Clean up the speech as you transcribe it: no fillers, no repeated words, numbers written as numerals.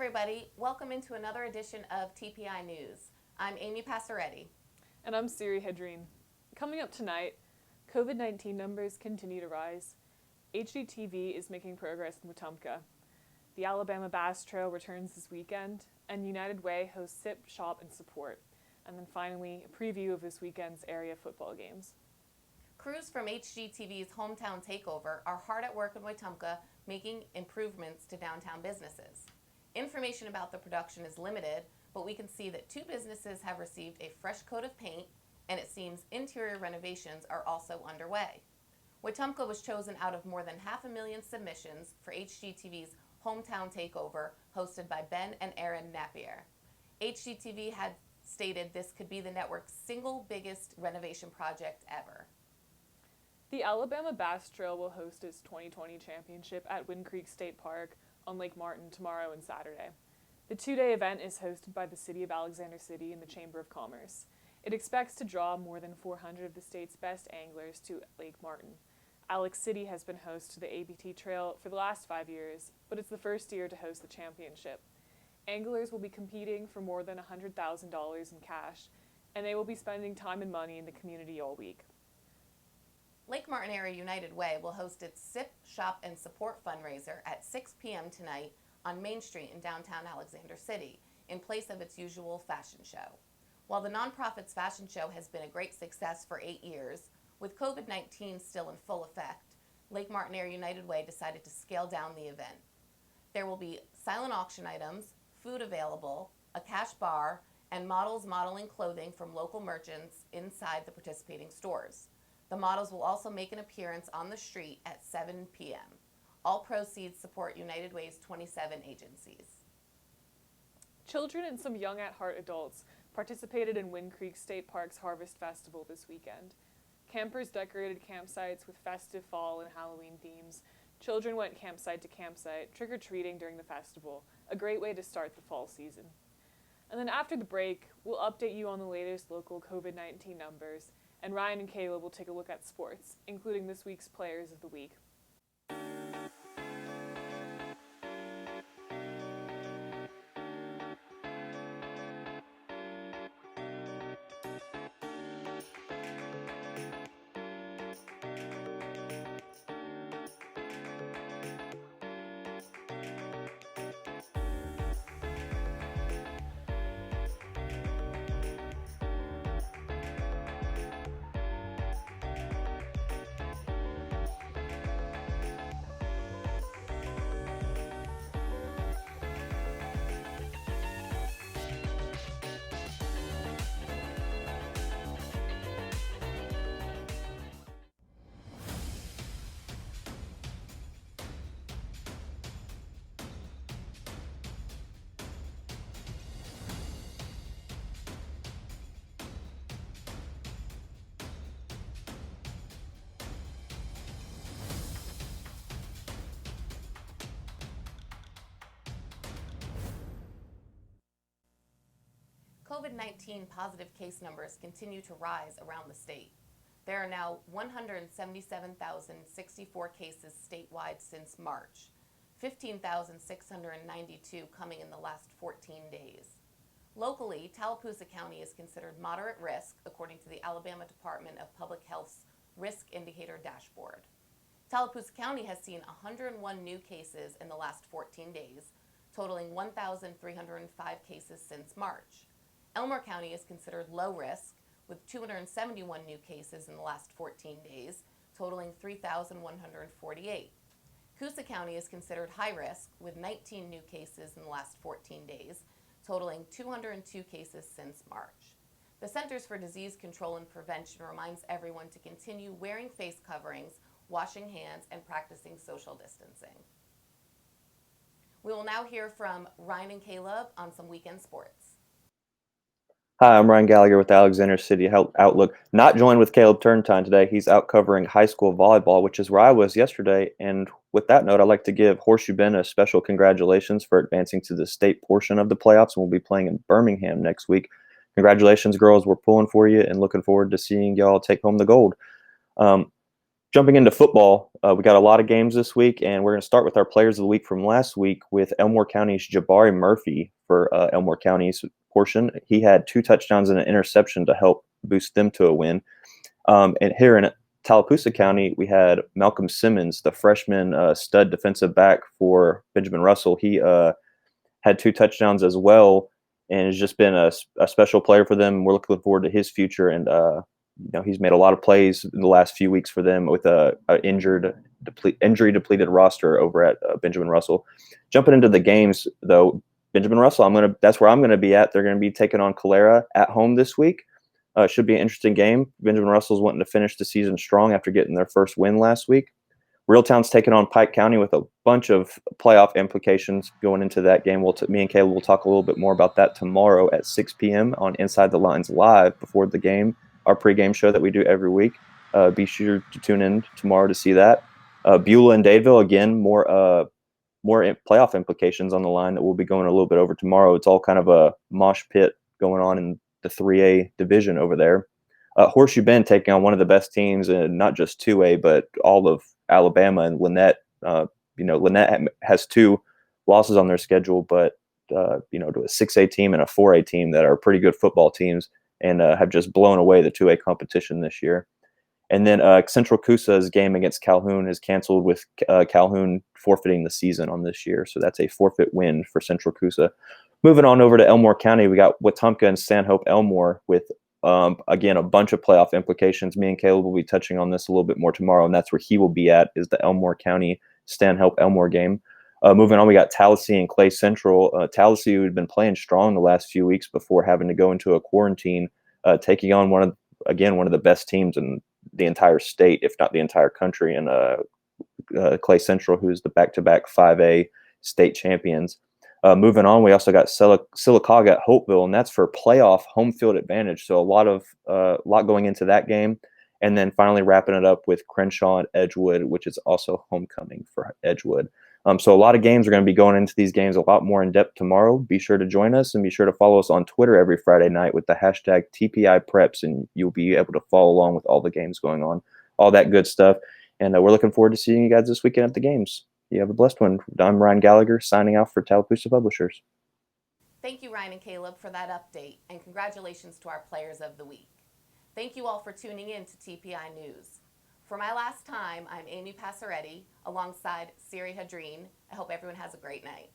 everybody. Welcome into another edition of TPI News. I'm Amy Passaretti. And I'm Siri Hedreen. Coming up tonight, COVID-19 numbers continue to rise. HGTV is making progress in Wetumpka. The Alabama Bass Trail returns this weekend, and United Way hosts Sip, Shop, and Support. And then finally, a preview of this weekend's area football games. Crews from HGTV's Hometown Takeover are hard at work in Wetumpka making improvements to downtown businesses. Information about the production is limited, but we can see that two businesses have received a fresh coat of paint, and it seems interior renovations are also underway. Wetumpka was chosen out of more than 500,000 submissions for HGTV's Hometown Takeover, hosted by Ben and Erin Napier. HGTV had stated this could be the network's single biggest renovation project ever. The Alabama Bass Trail will host its 2020 championship at Wind Creek State Park on Lake Martin tomorrow and Saturday. The two-day event is hosted by the City of Alexander City and the Chamber of Commerce. It expects to draw more than 400 of the state's best anglers to Lake Martin. Alex City has been host to the ABT Trail for the last 5 years, but it's the first year to host the championship. Anglers will be competing for more than $100,000 in cash, and they will be spending time and money in the community all week. Lake Martin Area United Way will host its Sip, Shop, and Support fundraiser at 6 p.m. tonight on Main Street in downtown Alexander City, in place of its usual fashion show. While the nonprofit's fashion show has been a great success for 8 years, with COVID-19 still in full effect, Lake Martin Area United Way decided to scale down the event. There will be silent auction items, food available, a cash bar, and models modeling clothing from local merchants inside the participating stores. The models will also make an appearance on the street at 7 p.m. All proceeds support United Way's 27 agencies. Children and some young at heart adults participated in Wind Creek State Park's Harvest Festival this weekend. Campers decorated campsites with festive fall and Halloween themes. Children went campsite to campsite, trick-or-treating during the festival, a great way to start the fall season. And then after the break, we'll update you on the latest local COVID-19 numbers, and Ryan and Kayla will take a look at sports, including this week's Players of the Week. COVID-19 positive case numbers continue to rise around the state. There are now 177,064 cases statewide since March, 15,692 coming in the last 14 days. Locally, Tallapoosa County is considered moderate risk according to the Alabama Department of Public Health's Risk Indicator Dashboard. Tallapoosa County has seen 101 new cases in the last 14 days, totaling 1,305 cases since March. Elmore County is considered low risk, with 271 new cases in the last 14 days, totaling 3,148. Coosa County is considered high risk, with 19 new cases in the last 14 days, totaling 202 cases since March. The Centers for Disease Control and Prevention reminds everyone to continue wearing face coverings, washing hands, and practicing social distancing. We will now hear from Ryan and Caleb on some weekend sports. Hi, I'm Ryan Gallagher with Alexander City Outlook. Not joined with Caleb Turntine today. He's out covering high school volleyball, which is where I was yesterday. And with that note, I'd like to give Horseshoe Bend a special congratulations for advancing to the state portion of the playoffs, and we'll be playing in Birmingham next week. Congratulations, girls. We're pulling for you and looking forward to seeing y'all take home the gold. Jumping into football, we got a lot of games this week, and we're going to start with our players of the week from last week with Elmore County's Jabari Murphy for Elmore County's portion. He had 2 touchdowns and an interception to help boost them to a win. And here in Tallapoosa County, we had Malcolm Simmons, the freshman stud defensive back for Benjamin Russell. He had 2 touchdowns as well, and has just been a special player for them. We're looking forward to his future, and he's made a lot of plays in the last few weeks for them with a injury depleted roster over at Benjamin Russell. Jumping into the games though, Benjamin Russell, that's where I'm gonna be at. They're gonna be taking on Calera at home this week. Should be an interesting game. Benjamin Russell's wanting to finish the season strong after getting their first win last week. Reeltown's taking on Pike County with a bunch of playoff implications going into that game. Me and Caleb will talk a little bit more about that tomorrow at 6 p.m. on Inside the Lines Live before the game, our pregame show that we do every week. Be sure to tune in tomorrow to see that. Beulah and Dadeville, again, more playoff implications on the line that we'll be going a little bit over tomorrow. It's all kind of a mosh pit going on in the 3A division over there. Horseshoe Bend taking on one of the best teams, and not just 2A, but all of Alabama, and Lynette. Lynette has 2 losses on their schedule, but to a 6A team and a 4A team that are pretty good football teams, and have just blown away the 2A competition this year. And then Central Coosa's game against Calhoun is canceled with Calhoun forfeiting the season on this year, so that's a forfeit win for Central Coosa. Moving on over to Elmore County, we got Wetumpka and Stanhope Elmore with again, a bunch of playoff implications. Me and Caleb will be touching on this a little bit more tomorrow, and that's where he will be at, is the Elmore County Stanhope Elmore game. Moving on, we got Tallahassee and Clay Central. Tallahassee, who had been playing strong the last few weeks before having to go into a quarantine, taking on one of the best teams in the entire state, if not the entire country, and Clay Central, who's the back-to-back 5A state champions. Moving on, we also got Sylacauga at Hopeville, and that's for playoff home field advantage. So a lot going into that game. And then finally wrapping it up with Crenshaw and Edgewood, which is also homecoming for Edgewood. So a lot of games are going to be going into these games a lot more in depth tomorrow. Be sure to join us, and be sure to follow us on Twitter every Friday night with the hashtag TPI Preps, and you'll be able to follow along with all the games going on, all that good stuff. And we're looking forward to seeing you guys this weekend at the games. You have a blessed one. I'm Ryan Gallagher, signing off for Tallapoosa Publishers. Thank you, Ryan and Caleb, for that update, and congratulations to our players of the week. Thank you all for tuning in to TPI News. For my last time, I'm Amy Passaretti, alongside Siri Hadreen. I hope everyone has a great night.